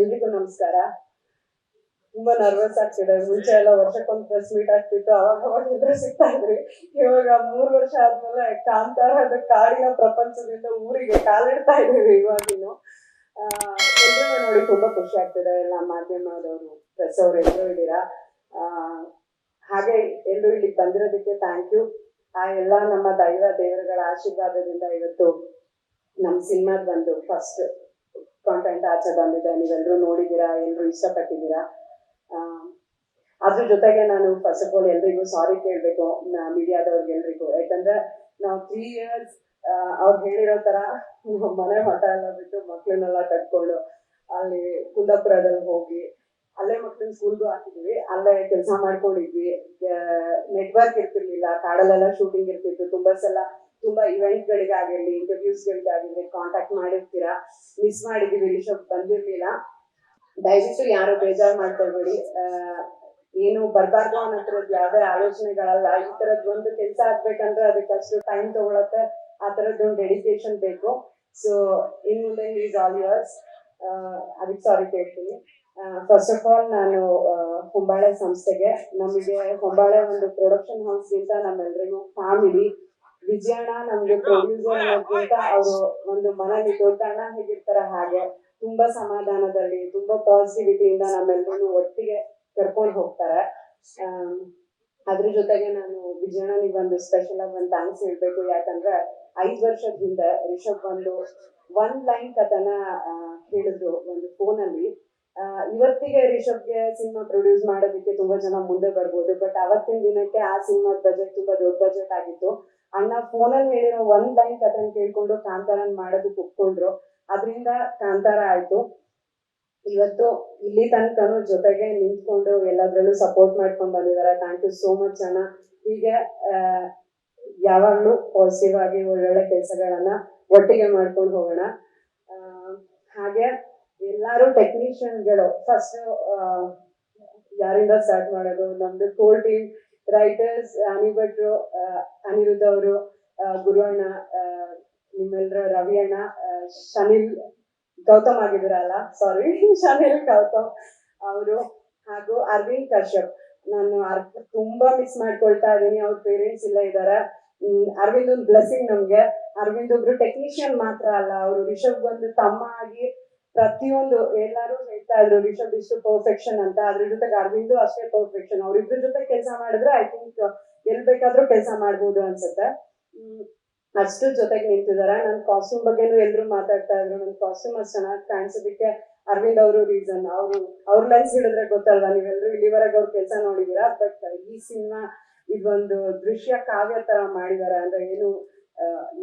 ಎಲ್ರಿಗೂ ನಮಸ್ಕಾರ. ತುಂಬಾ ನರ್ವಸ್ ಆಗ್ತಿದೆ. ಮುಂಚೆ ಎಲ್ಲ ವರ್ಷಕ್ಕೊಂದು ಪ್ರೆಸ್ ಮೀಟ್ ಆಗ್ತಿತ್ತು, ಅವಾಗ ಇದ್ರೆ ಸಿಗ್ತಾ ಇದ್ರಿ. ಇವಾಗ 3 ವರ್ಷ ಆದ್ಮೇಲೆ ಕಾಂತಾರದ ಕಾಡಿನ ಪ್ರಪಂಚದಿಂದ ಊರಿಗೆ ಕಾಲಿಡ್ತಾ ಇದೀವಿ. ಇವಾಗಿನ್ನು ಎಲ್ರಿಗೂ ನೋಡಿ ತುಂಬಾ ಖುಷಿ ಆಗ್ತಿದೆ. ಎಲ್ಲ ಮಾಧ್ಯಮದವರು, ಪ್ರೆಸ್ ಅವ್ರು ಎಲ್ಲರೂ ಇದ್ದೀರಾ. ಹಾಗೆ ಎಲ್ಲರೂ ಇಲ್ಲಿಗೆ ಬಂದಿರೋದಕ್ಕೆ ಥ್ಯಾಂಕ್ ಯು. ಆ ಎಲ್ಲ ನಮ್ಮ ದೇವರುಗಳ ಆಶೀರ್ವಾದದಿಂದ ಇವತ್ತು ನಮ್ಮ ಸಿನಿಮಾದ ಬಂದು ಫಸ್ಟ್ ಕಾಂಟೆಂಟ್ ಆಚೆ ಬಂದಿದೆ. ನೀವೆಲ್ಲರೂ ನೋಡಿದ್ದೀರಾ, ಎಲ್ಲರೂ ಇಷ್ಟಪಟ್ಟಿದ್ದೀರಾ. ಅದ್ರ ಜೊತೆಗೆ ನಾನು ಫಸ್ಟ್ ಆಫ್ ಆಲ್ ಎಲ್ರಿಗೂ ಸಾರಿ ಕೇಳಬೇಕು, ಮೀಡಿಯಾದವ್ರಿಗೆಲ್ರಿಗೂ. ಯಾಕಂದ್ರೆ ನಾವು 3 years ಅವ್ರು ಹೇಳಿರೋ ತರ ಮನೆ ಮಠ ಎಲ್ಲ ಬಿಟ್ಟು ಮಕ್ಳನ್ನೆಲ್ಲ ಕಟ್ಕೊಂಡು ಅಲ್ಲಿ ಕುಂದಾಪುರದಲ್ಲಿ ಹೋಗಿ ಅಲ್ಲೇ ಮಕ್ಳನ್ನ ಸ್ಕೂಲ್ಗೂ ಹಾಕಿದ್ವಿ, ಅಲ್ಲೇ ಕೆಲಸ ಮಾಡ್ಕೊಂಡಿದ್ವಿ. ನೆಟ್ವರ್ಕ್ ಇರ್ತಿರ್ಲಿಲ್ಲ, ಕಾಡಲ್ಲೆಲ್ಲ ಶೂಟಿಂಗ್ ಇರ್ತಿತ್ತು. ತುಂಬಾ ಇವೆಂಟ್ಗಳಿಗಾಗಿರ್ಲಿ, ಇಂಟರ್ವ್ಯೂಸ್ಗಳಿಗಾಗಿರ್ಲಿ ಕಾಂಟ್ಯಾಕ್ಟ್ ಮಾಡಿರ್ತೀರಾ. ಮಿಸ್ ಮಾಡಿದೀವಿ, ರಿಷಬ್ ಬಂದಿರ್ಲಿಲ್ಲ. ದಯವಿಟ್ಟು ಯಾರು ಬೇಜಾರು ಮಾಡ್ಕೊಳ್ಬೇಡಿ. ಏನು ಬರ್ಬಾರ್ದು ಅನ್ನೋದ್ರದ್ದು ಯಾವುದೇ ಆಲೋಚನೆಗಳಲ್ಲ. ಈ ತರದ್ ಒಂದು ಕೆಲಸ ಆಗ್ಬೇಕಂದ್ರೆ ಅದಕ್ಕೆ ಅಷ್ಟು ಟೈಮ್ ತಗೊಳತ್ತೆ, ಆ ತರದ್ದೊಂದು ಡೆಡಿಕೇಶನ್ ಬೇಕು. ಸೊ ಇನ್ ಮುಂದೆ ಈಸ್ ಆಲ್ ಯುವರ್ಸ್. ಅದಕ್ಕೆ ಸಾರಿ ಕೇಳ್ತೀನಿ. ಫಸ್ಟ್ ಆಫ್ ಆಲ್ ನಾನು ಹೊಂಬಾಳೆ ಸಂಸ್ಥೆಗೆ, ನಮಗೆ ಹೊಂಬಾಳೆ ಒಂದು ಪ್ರೊಡಕ್ಷನ್ ಹೌಸ್ಗಿಂತ ನಮ್ಮೆಲ್ಲರಿಗೂ ಫ್ಯಾಮಿಲಿ. ವಿಜಯಣ್ಣ ನಮ್ಗೆ ಪ್ರೊಡ್ಯೂಸರ್ ಅನ್ನೋದ್ಕಿಂತ ಅವರು ಒಂದು ಮನೇಲಿ ದೊಡ್ಡ ಅಣ್ಣ ಹೇಗಿರ್ತಾರ ಹಾಗೆ ತುಂಬಾ ಸಮಾಧಾನದಲ್ಲಿ, ತುಂಬಾ ಪಾಸಿಟಿವಿಟಿಯಿಂದ ನಮ್ಮೆಲ್ಲರೂ ಒಟ್ಟಿಗೆ ಕರ್ಕೊಂಡು ಹೋಗ್ತಾರೆ. ಅದ್ರ ಜೊತೆಗೆ ನಾನು ವಿಜಯಣ್ಣನಿಗೆ ಒಂದು ಸ್ಪೆಷಲ್ ಆಗಿ ಒಂದು ಥ್ಯಾಂಕ್ಸ್ ಹೇಳ್ಬೇಕು. ಯಾಕಂದ್ರೆ 5 ವರ್ಷದ ಹಿಂದೆ ರಿಷಬ್ ಒಂದ್ ಲೈನ್ ಕಥನ ಹೇಳಿದ್ರು ಒಂದು ಫೋನಲ್ಲಿ. ಇವತ್ತಿಗೆ ರಿಷಬ್ಗೆ ಸಿನಿಮಾ ಪ್ರೊಡ್ಯೂಸ್ ಮಾಡೋದಕ್ಕೆ ತುಂಬಾ ಜನ ಮುಂದೆ ಬರ್ಬೋದು, ಬಟ್ ಅವತ್ತಿನ ದಿನಕ್ಕೆ ಆ ಸಿನಿಮಾದ ಬಜೆಟ್ ತುಂಬಾ ದೊಡ್ಡ ಬಜೆಟ್ ಆಗಿತ್ತು. ಅಣ್ಣ ಫೋನಲ್ಲಿ ಹೇಳಿರೋ ಒಂದ್ ಲೈನ್ ಕಥನ ಕೇಳ್ಕೊಂಡು ಕಾಂತಾರನ್ ಮಾಡೋದಕ್ಕೆ ಒಪ್ಕೊಂಡ್ರು. ಅದರಿಂದ ಕಾಂತಾರ ಆಯ್ತು. ಇವತ್ತು ಇಲ್ಲಿ ತನಕನೂ ಜೊತೆಗೆ ನಿಂತ್ಕೊಂಡು ಎಲ್ಲದ್ರಲ್ಲೂ ಸಪೋರ್ಟ್ ಮಾಡ್ಕೊಂಡು ಬಂದಿದ್ದಾರೆ. ಥ್ಯಾಂಕ್ ಯು ಸೋ ಮಚ್ ಅಣ್ಣ. ಹೀಗೆ ಯಾವಾಗ್ಲೂ ಪಾಸಿಟಿವ್ ಆಗಿ ಒಳ್ಳೊಳ್ಳೆ ಕೆಲಸಗಳನ್ನ ಒಟ್ಟಿಗೆ ಮಾಡ್ಕೊಂಡು ಹೋಗೋಣ. ಹಾಗೆ ಎಲ್ಲಾರು ಟೆಕ್ನಿಷಿಯನ್ಗಳು ಫಸ್ಟ್ ಯಾರಿಂದ ಸ್ಟಾರ್ಟ್ ಮಾಡೋದು? ನಮ್ದು ಕೋರ್ ಟೀಮ್ ರೈಟರ್ಸ್ ಅನಿಭಟ್ರು, ಅನಿರುದ್ಧ ಅವರು, ಗುರುವಣ್ಣ, ನಿಮ್ಮೆಲ್ಲರ ರವಿ ಅಣ್ಣ, ಶನಿಲ್ ಗೌತಮ್ ಆಗಿದ್ದೀರಲ್ಲ, ಸಾರಿ ಶನಿಲ್ ಗೌತಮ್ ಅವರು, ಹಾಗೂ ಅರವಿಂದ್ ಕಶ್ಯಪ್. ನಾನು ತುಂಬಾ ಮಿಸ್ ಮಾಡ್ಕೊಳ್ತಾ ಇದ್ದೀನಿ. ಅವ್ರ ಪೇರೆಂಟ್ಸ್ ಇಲ್ಲ ಇದ್ದಾರೆ. ಅರವಿಂದ್ ಒಂದು ಬ್ಲೆಸ್ಸಿಂಗ್ ನಮ್ಗೆ. ಅರವಿಂದ್ ಒಬ್ರು ಟೆಕ್ನಿಷಿಯನ್ ಮಾತ್ರ ಅಲ್ಲ, ಅವರು ರಿಷಬ್ ಒಂದು ತಮ್ಮ ಆಗಿ ಪ್ರತಿಯೊಂದು ಎಲ್ಲಾರು ಹೇಳ್ತಾ ಇದ್ರು ರಿಷಬ್ ಇಷ್ಟು ಪರ್ಫೆಕ್ಷನ್ ಅಂತ. ಅದ್ರ ಜೊತೆಗೆ ಅರವಿಂದ್ ಅಷ್ಟೇ ಪರ್ಫೆಕ್ಷನ್. ಅವ್ರಿಬ್ರ ಜೊತೆ ಕೆಲಸ ಮಾಡಿದ್ರೆ ಐ ಥಿಂಕ್ ಎಲ್ ಬೇಕಾದ್ರೂ ಕೆಲಸ ಮಾಡ್ಬೋದು ಅನ್ಸುತ್ತೆ. ಅಷ್ಟು ಜೊತೆಗೆ ನಿಂತಿದ್ದಾರೆ. ನನ್ನ ಕಾಸ್ಟ್ಯೂಮ್ ಬಗ್ಗೆನೂ ಎಲ್ರು ಮಾತಾಡ್ತಾ ಇದ್ರು. ನನ್ನ ಕಾಸ್ಟ್ಯೂಮ್ ಅಷ್ಟು ಚೆನ್ನಾಗಿ ಕಾಣಿಸೋದಕ್ಕೆ ಅರವಿಂದ್ ಅವರು ರೀಸನ್. ಅವ್ರ ಲೆನ್ಸ್ ಹಿಡಿದ್ರೆ ಗೊತ್ತಲ್ವಾ, ನೀವೆಲ್ಲರೂ ಇಲ್ಲಿವರೆಗೆ ಅವ್ರ ಕೆಲಸ ನೋಡಿದೀರಾ. ಬಟ್ ಈ ಸಿನಿಮಾ ಇದೊಂದು ದೃಶ್ಯ ಕಾವ್ಯ ತರ ಮಾಡಿದ್ದಾರೆ. ಅಂದ್ರೆ ಏನು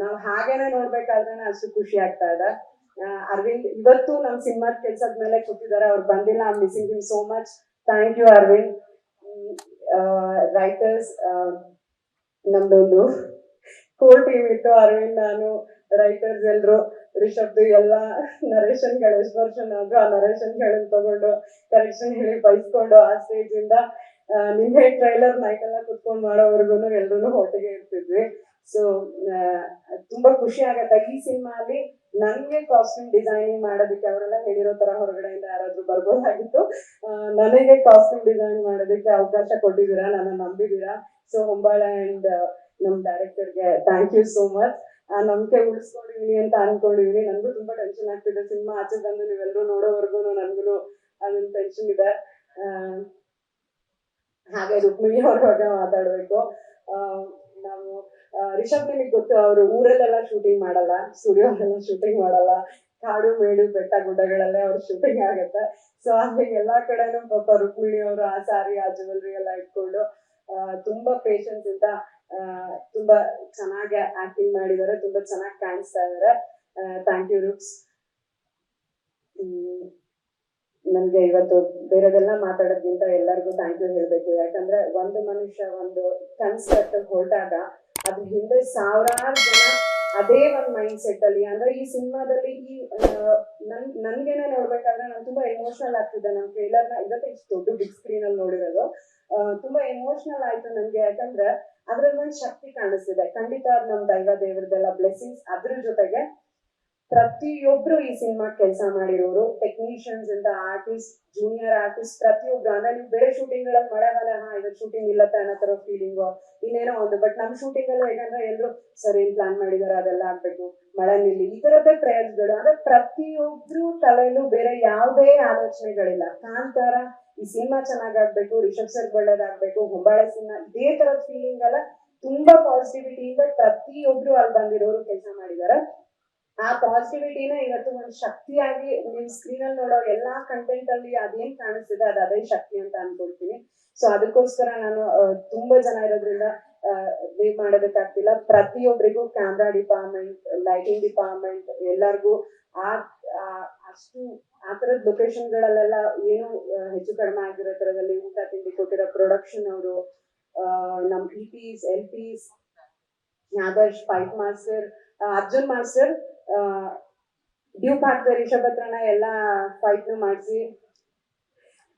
ನಾವ್ ಹಾಗೇನೆ ನೋಡ್ಬೇಕಾದ್ರೆ ಅಷ್ಟು ಖುಷಿ ಆಗ್ತಾ ಇದೆ. ಅರವಿಂದ್ ಇವತ್ತು ನಮ್ ಸಿನಿಮಾದ ಕೆಲ್ಸದ ಮೇಲೆ ಕೂತಿದ್ದಾರೆ. ಅವ್ರು ಬಂದಿಲ್ಲ. I am missing him so much. Thank you Arvind. Writers ನಮ್ದೊಂದು ಕೋರ್ ಟೀಮ್ ಇತ್ತು. ಅರವಿಂದ್, ನಾನು, ರೈಟರ್ಸ್ ಎಲ್ರು. ರಿಷಬ್ದು ಎಲ್ಲ ನರೇಶನ್ಗಳು ಎಷ್ಟು ವರ್ಷನ್ ಆದ್ರೂ ಆ ನರೇಶನ್ಗಳನ್ನ ತಗೊಂಡು ಕರೆಕ್ಷನ್ ಹೇಳಿ ಬೈಸ್ಕೊಂಡು ಆ ಸ್ಟೇಜ್ ಇಂದ ನಿನ್ನೆ ಟ್ರೈಲರ್ ನೈಟ್ ಎಲ್ಲ ಕುತ್ಕೊಂಡು ಮಾಡೋವರೆಗೂ ಎಲ್ರು ಒಟ್ಟಿಗೆ ಇರ್ತಿದ್ವಿ. ಸೊ ತುಂಬಾ ಖುಷಿ ಆಗತ್ತೆ. ಈ ಸಿನಿಮಾ ಅಲ್ಲಿ ನನ್ಗೆ ಕಾಸ್ಟ್ಯೂಮ್ ಡಿಸೈನಿಂಗ್ ಮಾಡೋದಕ್ಕೆ ಅವರೆಲ್ಲ ಹೇಳಿರೋ ತರ ಹೊರಗಡೆಯಿಂದ ಯಾರಾದ್ರೂ ಬರ್ಬೋದಾಗಿತ್ತು. ನನಗೆ ಕಾಸ್ಟ್ಯೂಮ್ ಡಿಸೈನ್ ಮಾಡೋದಕ್ಕೆ ಅವಕಾಶ ಕೊಟ್ಟಿದ್ದೀರಾ, ನನ್ನ ನಂಬಿದ್ದೀರಾ. ಸೊ ಹೊಂಬಾಳೆ ಅಂಡ್ ನಮ್ ಡೈರೆಕ್ಟರ್ಗೆ ಥ್ಯಾಂಕ್ ಯು ಸೋ ಮಚ್. ಆ ನಂಬಿಕೆ ಉಳಿಸ್ಕೊಂಡಿದೀನಿ ಅಂತ ಅನ್ಕೊಂಡಿದೀನಿ. ನನ್ಗೂ ತುಂಬಾ ಟೆನ್ಷನ್ ಆಗ್ತಿದೆ. ಸಿನಿಮಾ ಆಚೆ ಬಂದು ನೀವೆಲ್ಲರೂ ನೋಡೋವರೆಗೂ ನನ್ಗೂ ಅದೊಂದು ಟೆನ್ಷನ್ ಇದೆ. ಹಾಗೆ ರುಕ್ಮಿಣಿ ಅವ್ರ ಬಗ್ಗೆ ಮಾತಾಡ್ಬೇಕು. ನಾವು ರಿಷಬ್ ನಿಮಗೆ ಗೊತ್ತು, ಅವರು ಊರಲ್ಲೆಲ್ಲ ಶೂಟಿಂಗ್ ಮಾಡಲ್ಲ, ಸ್ಟುಡಿಯೋದೆಲ್ಲ ಶೂಟಿಂಗ್ ಮಾಡಲ್ಲ. ಕಾಡು ಮೇಡು ಬೆಟ್ಟ ಗುಡ್ಡಗಳಲ್ಲೇ ಅವ್ರ ಶೂಟಿಂಗ್ ಆಗುತ್ತೆ. ಸೊ ಹಾಗೆ ಎಲ್ಲಾ ಕಡೆನೂ ಪಾಪ ರುಕ್ಮಿಣಿ ಅವರು ಆ ಸಾರಿ ಆ ಜ್ಯುವೆಲ್ರಿ ಎಲ್ಲ ಇಟ್ಕೊಂಡು ತುಂಬಾ ಪೇಷನ್ಸ್ ಇಂದ ತುಂಬಾ ಚೆನ್ನಾಗಿ ಆಕ್ಟಿಂಗ್ ಮಾಡಿದ್ದಾರೆ. ತುಂಬಾ ಚೆನ್ನಾಗಿ ಕಾಣಿಸ್ತಾ ಇದಾರೆ. ಥ್ಯಾಂಕ್ ಯು ರುಕ್ಸ್. ನನ್ಗೆ ಇವತ್ತು ಬೇರೆದೆಲ್ಲ ಮಾತಾಡೋದ್ಕಿಂತ ಎಲ್ಲರಿಗೂ ಥ್ಯಾಂಕ್ ಯು ಹೇಳ್ಬೇಕು. ಯಾಕಂದ್ರೆ ಒಂದು ಮನುಷ್ಯ ಒಂದು ಕನ್ಸೆಪ್ಟ್ ಹೊರಟಾಗ ಅದ್ರ ಹಿಂದೆ ಸಾವಿರಾರು ಜನ ಅದೇ ಒಂದು ಮೈಂಡ್ ಸೆಟ್ ಅಲ್ಲಿ. ಅಂದ್ರೆ ಈ ಸಿನಿಮಾದಲ್ಲಿ ಈ ನನ್ಗೇನೆ ನೋಡ್ಬೇಕಾದ್ರೆ ನಾನು ತುಂಬಾ ಎಮೋಷನಲ್ ಆಗ್ತಿದ್ದೆ. ನಮ್ ಟ್ರೇಲರ್ನ ಇವತ್ತು ಇಷ್ಟು ದೊಡ್ಡ ಬಿಗ್ ಸ್ಕ್ರೀನ್ ಅಲ್ಲಿ ನೋಡಿರೋದು ತುಂಬಾ ಎಮೋಷನಲ್ ಆಯ್ತು ನನ್ಗೆ. ಯಾಕಂದ್ರೆ ಅದ್ರಲ್ಲಿ ಒಂದು ಶಕ್ತಿ ಕಾಣಿಸ್ತಿದೆ. ಖಂಡಿತ ನಮ್ ದೇವರದೆಲ್ಲ ಬ್ಲೆಸ್ಸಿಂಗ್ಸ್. ಅದ್ರ ಜೊತೆಗೆ ಪ್ರತಿಯೊಬ್ರು ಈ ಸಿನಿಮಾ ಕೆಲಸ ಮಾಡಿರೋರು, ಟೆಕ್ನಿಷಿಯನ್ಸ್ ಇಂದ ಆರ್ಟಿಸ್ಟ್, ಜೂನಿಯರ್ ಆರ್ಟಿಸ್ಟ್, ಪ್ರತಿಯೊಬ್ರು. ಅಂದ್ರೆ ನೀವು ಬೇರೆ ಶೂಟಿಂಗ್ ಗಳಲ್ಲಿ ಮಳೆ ಬಂದ್ರೆ ಇವಾಗ ಶೂಟಿಂಗ್ ಇಲ್ಲತ್ತ ಅನ್ನೋ ತರ ಫೀಲಿಂಗು ಇನ್ನೇನೋ ಒಂದು. ಬಟ್ ನಮ್ ಶೂಟಿಂಗ್ ಅಲ್ಲಿ ಹೇಗಂದ್ರೆ ಎಲ್ರು ಸರ್ ಏನ್ ಪ್ಲಾನ್ ಮಾಡಿದಾರೆ ಅದೆಲ್ಲ ಆಗ್ಬೇಕು, ಮಳೆ ನಿಲ್ಲಿ, ಈ ತರದ್ದೇ ಪ್ರೇಯರ್ಸ್ಗಳು. ಅಂದ್ರೆ ಪ್ರತಿಯೊಬ್ರು ತಲೆಯಲ್ಲೂ ಬೇರೆ ಯಾವುದೇ ಆಲೋಚನೆಗಳಿಲ್ಲ. ಕಾಂತಾರ ಈ ಸಿನಿಮಾ ಚೆನ್ನಾಗಾಗ್ಬೇಕು, ರಿಷಬ್ ಸರ್ ಒಳ್ಳೇದಾಗ್ಬೇಕು, ಹೊಂಬಾಳೆ ಸಿನಿಮಾ, ಇದೇ ತರದ ಫೀಲಿಂಗ್ ಅಲ್ಲ. ತುಂಬಾ ಪಾಸಿಟಿವಿಟಿಯಿಂದ ಪ್ರತಿಯೊಬ್ರು ಅಲ್ಲಿ ಬಂದಿರೋರು ಕೆಲಸ ಮಾಡಿದ್ದಾರೆ. ಆ ಪಾಸಿಟಿವಿಟಿನ ಇವತ್ತು ಒಂದು ಶಕ್ತಿಯಾಗಿ ನಿಮ್ ಸ್ಕ್ರೀನ್ ಅಲ್ಲಿ ನೋಡೋ ಎಲ್ಲಾ ಕಂಟೆಂಟ್ ಅಲ್ಲಿ ಅದೇನ್ ಕಾಣಿಸ್ತಿದೆ ಅದೇ ಶಕ್ತಿ ಅಂತ ಅನ್ಕೊಳ್ತೀನಿ. ಸೊ ಅದಕ್ಕೋಸ್ಕರ ನಾನು ತುಂಬಾ ಜನ ಇರೋದ್ರಿಂದ ಲೀವ್ ಮಾಡೋದಕ್ಕಾಗ್ತಿಲ್ಲ. ಪ್ರತಿಯೊಬ್ಬರಿಗೂ ಕ್ಯಾಮ್ರಾ ಡಿಪಾರ್ಟ್ಮೆಂಟ್, ಲೈಟಿಂಗ್ ಡಿಪಾರ್ಟ್ಮೆಂಟ್ ಎಲ್ಲರಿಗೂ ಅಷ್ಟು ಆ ತರದ ಲೊಕೇಶನ್ ಗಳಲ್ಲೆಲ್ಲ ಏನು ಹೆಚ್ಚು ಕಡಿಮೆ ಆಗಿರೋ ತರದಲ್ಲಿ ಊಟ ತಿಂಡಿ ಕೊಟ್ಟಿರೋ ಪ್ರೊಡಕ್ಷನ್ ಅವರು, ನಮ್ ಪಿಸ್, LPs, Adarsh, fight master, Arjun master dupe ಹಾಕ್ತಾರೆ ರಿಷಬ್ ಹತ್ರನ ಎಲ್ಲ ಫೈಟ್ ಮಾಡಿಸಿ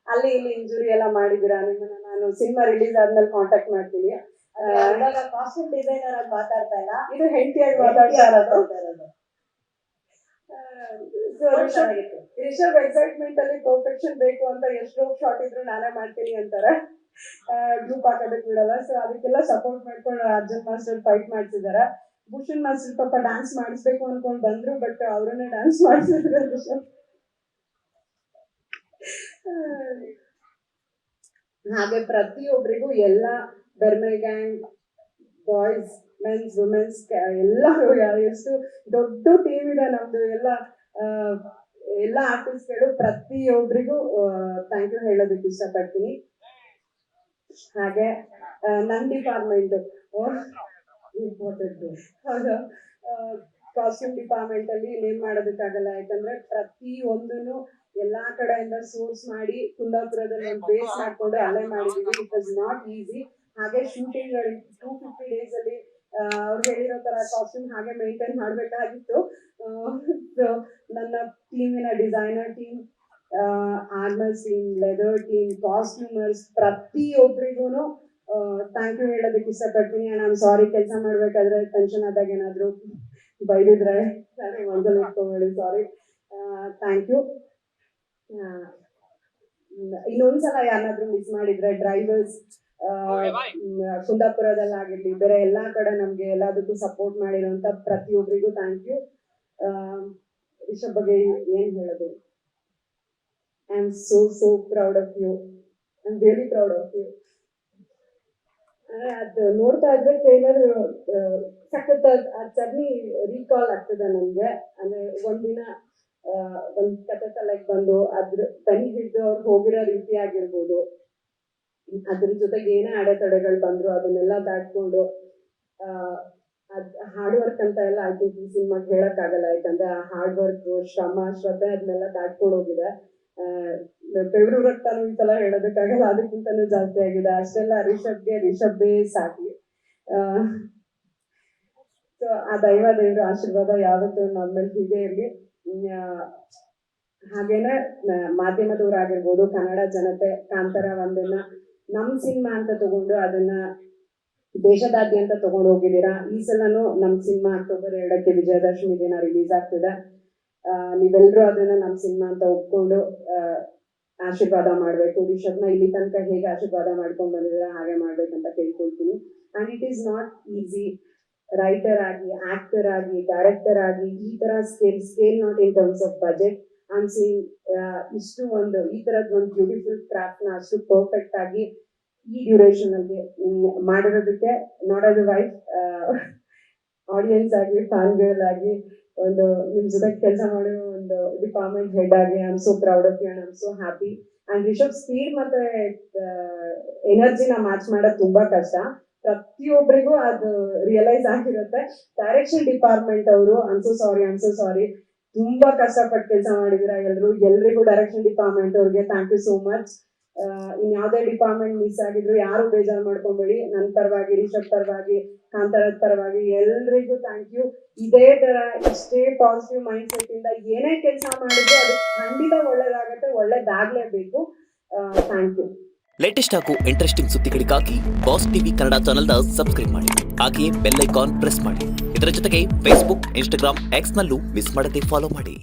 ಅಲ್ಲಿ ಇಲ್ಲಿ ಇಂಜುರಿ ಎಲ್ಲ ಮಾಡಿದಿರಾ. ನಿಮ್ಮನ್ನ ನಾನು ಸಿನಿಮಾ ರಿಲೀಸ್ ಆದ್ಮೇಲೆ ಕಾಂಟ್ಯಾಕ್ಟ್ ಮಾಡ್ತೀನಿ. ಕಾಸ್ಟ್ಯೂಮ್ ಡಿಸೈನರ್ ಆಗಿ ಮಾತಾಡ್ತಾ ಇಲ್ಲ, ಇದು ಹೆಂಡತಿಯಾಗಿ ಮಾತಾಡ್ತಾ ಇರೋದು. ರಿಷಬ್ ಎಕ್ಸೈಟ್ಮೆಂಟ್ ಅಲ್ಲಿ ಪರ್ಫೆಕ್ಷನ್ ಬೇಕು ಅಂತ ಎಷ್ಟು ಶಾರ್ಟ್ ಇದ್ರು ನಾನೇ ಮಾಡ್ತೀನಿ ಅಂತಾರೆ, ಗ್ರೂಪ್ ಹಾಕೋದಕ್ಕೆ ಬಿಡಲ್ಲ. ಸೊ ಅದಕ್ಕೆಲ್ಲ ಸಪೋರ್ಟ್ ಮಾಡ್ಕೊಂಡು ಅರ್ಜುನ್ ಮಾಸ್ಟರ್ ಫೈಟ್ ಮಾಡ್ತಿದಾರೆ. ಭೂಷಣ್ ಮಾಸ್ಟರ್ ಪಾಪ ಡ್ಯಾನ್ಸ್ ಮಾಡಿಸ್ಬೇಕು ಅನ್ಕೊಂಡ್ ಬಂದ್ರು, ಬಟ್ ಅವ್ರನ್ನೇ ಡ್ಯಾನ್ಸ್ ಮಾಡಿಸಿದ್ರು ರಿಷಬ್. ಹಾಗೆ ಪ್ರತಿಯೊಬ್ಬರಿಗೂ ಎಲ್ಲ ಬೆರ್ಮೆ ಗ್ಯಾಂಗ್, ಬಾಯ್ಸ್, ಮೆನ್ಸ್, ವುಮೆನ್ಸ್ ಎಲ್ಲರೂ ಎಷ್ಟು ದೊಡ್ಡ ಟೀಮ್ ಇದೆ ನಮ್ದು. ಎಲ್ಲ ಆರ್ಟಿಸ್ಟ್ಗಳು ಪ್ರತಿಯೊಬ್ಬರಿಗೂ ಥ್ಯಾಂಕ್ ಯು ಹೇಳೋದಕ್ಕೆ ಇಷ್ಟಪಡ್ತೀನಿ. ಹಾಗೆ ನನ್ನ ಡಿಪಾರ್ಟ್ಮೆಂಟ್ ಹೌದು, ಕಾಸ್ಟ್ಯೂಮ್ ಡಿಪಾರ್ಟ್ಮೆಂಟ್ ಅಲ್ಲಿ ನೇಮ್ ಮಾಡೋದಕ್ಕಾಗಲ್ಲ. ಯಾಕಂದ್ರೆ ಪ್ರತಿಯೊಂದನ್ನು ಎಲ್ಲಾ ಕಡೆಯಿಂದ ಸೋರ್ಸ್ ಮಾಡಿ ಕುಂದಾಪುರದಲ್ಲಿ ಒಂದು ಬೇಸ್ ಮಾಡ್ಕೊಂಡು ಅಲ್ಲೇ ಮಾಡಿದೀವಿ. It was not easy. ಹಾಗೆ ಶೂಟಿಂಗ್ 250 days ಅಲ್ಲಿ ಅವ್ರು ಹೇಳಿರೋ ತರ ಕಾಸ್ಟ್ಯೂಮ್ ಹಾಗೆ ಮೇಂಟೈನ್ ಮಾಡ್ಬೇಕಾಗಿತ್ತು. ನನ್ನ ಟೀಮಿನ designer team, armours team, leather team, costumers ಪ್ರತಿಯೊಬ್ಬರಿಗೂ ಥ್ಯಾಂಕ್ ಯು ಹೇಳೋದಕ್ಕೆ ಇಷ್ಟಪಡ್ತೀನಿ. ನಾನು ಸಾರಿ, ಕೆಲಸ ಮಾಡ್ಬೇಕಾದ್ರೆ ಟೆನ್ಷನ್ ಆದಾಗ ಏನಾದ್ರು ಬೈದಿದ್ರೆ ಮನಸ್ಸಲ್ಲಿ ಇಟ್ಕೊಂಬೇಡಿ, ಸಾರಿ. Thank you. ಇನ್ನೊಂದ್ಸಲ ಯಾರಾದ್ರೂ ಮಿಸ್ ಮಾಡಿದ್ರೆ ಡ್ರೈವರ್ಸ್, ಕುಂದಾಪುರದಲ್ಲಾಗಿರ್ಲಿ ಬೇರೆ ಎಲ್ಲಾ ಕಡೆ ನಮ್ಗೆ ಎಲ್ಲದಕ್ಕೂ ಸಪೋರ್ಟ್ ಮಾಡಿರೋಂಥ ಪ್ರತಿಯೊಬ್ಬರಿಗೂ ಥ್ಯಾಂಕ್ ಯು. ರಿಷಬ್ ಬಗ್ಗೆ ಏನ್ ಹೇಳೋದು, I am so proud of you. I am really proud of you. ಅದು ನೋಡ್ತಾ ಇದ್ರೆ ಟ್ರೈಲರ್ ಸಖತ್ ಆ ಜರ್ನಿ ರೀಕಾಲ್ ಆಗ್ತದೆ ನನ್ಗೆ. ಅಂದ್ರೆ ಒಂದಿನ ಒಂದ್ ಕತೆ ತಲೆಗೆ ಬಂದು ಅದ್ರ ಬೆನ್ನಿ ಹಿಡಿದು ಅವ್ರು ಹೋಗಿರೋ ರೀತಿ ಆಗಿರ್ಬೋದು, ಅದ್ರ ಜೊತೆಗೆ ಏನೇ ಅಡೆತಡೆಗಳು ಬಂದ್ರು ಅದನ್ನೆಲ್ಲ ದಾಟ್ಕೊಂಡು ಹಾರ್ಡ್ ವರ್ಕ್ ಅಂತ ಎಲ್ಲ ಆಯ್ತು ಈ ಸಿನಿಮಾಗೆ ಹೇಳಕ್ಕಾಗಲ್ಲ. ಯಾಕಂದ್ರೆ ಆ ಹಾರ್ಡ್ ವರ್ಕ್, ಶ್ರಮ, ಶ್ರದ್ಧೆ ಅದನ್ನೆಲ್ಲ ದಾಟ್ಕೊಂಡು ಹೋಗಿದೆ. ಬೆವರು ರಕ್ತಾನು ಈ ಸಲ ಹೇಳೋದಕ್ಕಾಗಲ್ಲ, ಅದಕ್ಕಿಂತನೂ ಜಾಸ್ತಿ ಆಗಿದೆ. ಅಷ್ಟೆಲ್ಲ ರಿಷಬ್ಗೆ ಸಾಕಿ. ಸೊ ಆ ದೇವ್ರ ಆಶೀರ್ವಾದ ಯಾವತ್ತೂ ನಮ್ಮ ಮೇಲೆ ಹೀಗೆ ಇರಲಿ. ಹಾಗೇನೆ ಮಾಧ್ಯಮದವರಾಗಿರ್ಬೋದು, ಕನ್ನಡ ಜನತೆ ಕಾಂತಾರ ಒಂದನ್ನ ನಮ್ ಸಿನಿಮಾ ಅಂತ ತಗೊಂಡು ಅದನ್ನ ದೇಶದಾದ್ಯಂತ ತಗೊಂಡು ಹೋಗಿದ್ದೀರಾ. ಈ ಸಲನು ನಮ್ ಸಿನಿಮಾ ಅಕ್ಟೋಬರ್ 2ಕ್ಕೆ ವಿಜಯದಶಮಿ ದಿನ ರಿಲೀಸ್ ಆಗ್ತಿದೆ. ನೀವೆಲ್ಲರೂ ಅದನ್ನ ನಮ್ ಸಿನಿಮಾ ಅಂತ ಒಪ್ಕೊಂಡು ಆಶೀರ್ವಾದ ಮಾಡ್ಬೇಕು. ರಿಷಬ್ನ ಇಲ್ಲಿ ತನಕ ಹೇಗೆ ಆಶೀರ್ವಾದ ಮಾಡ್ಕೊಂಡು ಬಂದಿದ್ದೀರಾ ಹಾಗೆ ಮಾಡ್ಬೇಕಂತ ಕೇಳ್ಕೊಳ್ತೀನಿ. And it is not easy writer ಆಗಿ, ಆಕ್ಟರ್ ಆಗಿ, ಡೈರೆಕ್ಟರ್ ಆಗಿ ಈ ತರ scale not in terms of budget. I'm seeing ಇಷ್ಟು ಒಂದು ಈ ತರದ್ ಒಂದು ಬ್ಯೂಟಿಫುಲ್ ಕ್ರಾಫ್ಟ್ ನ ಅಷ್ಟು ಪರ್ಫೆಕ್ಟ್ ಆಗಿ ಈ ಡ್ಯೂರೇಷನ್ ಅಲ್ಲಿ ಮಾಡಿರೋದಕ್ಕೆ not as a wife, audience ಆಗಿ, ಫ್ಯಾನ್ ಗರ್ಲ್ ಆಗಿ, ಒಂದು ನಿಮ್ ಜೊತೆ ಕೆಲಸ ಮಾಡಿರೋ ಒಂದು ಡಿಪಾರ್ಟ್ಮೆಂಟ್ ಹೆಡ್ ಆಗಿ I am so proud of you and I am so happy. And Rishab speed ಮತ್ತೆ ಎನರ್ಜಿನ ಮ್ಯಾಚ್ ಮಾಡೋದು ತುಂಬಾ ಕಷ್ಟ. ಪ್ರತಿಯೊಬ್ಬರಿಗೂ ಅದು ರಿಯಲೈಸ್ ಆಗಿರುತ್ತೆ. ಡೈರೆಕ್ಷನ್ ಡಿಪಾರ್ಟ್ಮೆಂಟ್ ಅವರು ಐ ಆಮ್ ಸೋ ಸಾರಿ ತುಂಬಾ ಕಷ್ಟಪಟ್ಟು ಕೆಲಸ ಮಾಡಿದಿರಾ ಎಲ್ರಿಗೂ ಡೈರೆಕ್ಷನ್ ಡಿಪಾರ್ಟ್ಮೆಂಟ್ ಅವ್ರಿಗೆ ಥ್ಯಾಂಕ್ ಯು ಸೋ ಮಚ್. ಇನ್ ಯಾವ್ದೇ ಡಿಪಾರ್ಟ್ಮೆಂಟ್ ಮಿಸ್ ಆಗಿದ್ರು ಯಾರು ಬೇಜಾರು ಮಾಡ್ಕೊಂಬೇಡಿ. ನನ್ನ ಪರವಾಗಿ, ರಿಷಬ್ ಪರವಾಗಿ, ಕಾಂತಾರದ ಪರವಾಗಿ ಎಲ್ರಿಗೂ ಥ್ಯಾಂಕ್ ಯು. ಇದೇ ತರ ಇಷ್ಟೇ ಪಾಸಿಟಿವ್ ಮೈಂಡ್ ಸೆಟ್ ಇಂದ ಏನೇ ಕೆಲಸ ಮಾಡಿದ್ರು ಅದು ಖಂಡಿತ ಒಳ್ಳೇದಾಗತ್ತೆ, ಒಳ್ಳೇದಾಗ್ಲೇಬೇಕು. Thank you. ಲೇಟೆಸ್ಟ್ ಹಾಗೂ ಇಂಟ್ರೆಸ್ಟಿಂಗ್ ಸುದ್ದಿಗಳಿಗಾಗಿ ಬಾಸ್ ಟಿವಿ ಕನ್ನಡ ಚಾನೆಲ್ನ ಸಬ್ಸ್ಕ್ರೈಬ್ ಮಾಡಿ. ಹಾಗೆಯೇ ಬೆಲ್ ಐಕಾನ್ ಪ್ರೆಸ್ ಮಾಡಿ. ಇದರ ಜೊತೆಗೆ ಫೇಸ್ಬುಕ್, ಇನ್ಸ್ಟಾಗ್ರಾಮ್, ಎಕ್ಸ್ನಲ್ಲೂ ಮಿಸ್ ಮಾಡದೆ ಫಾಲೋ ಮಾಡಿ.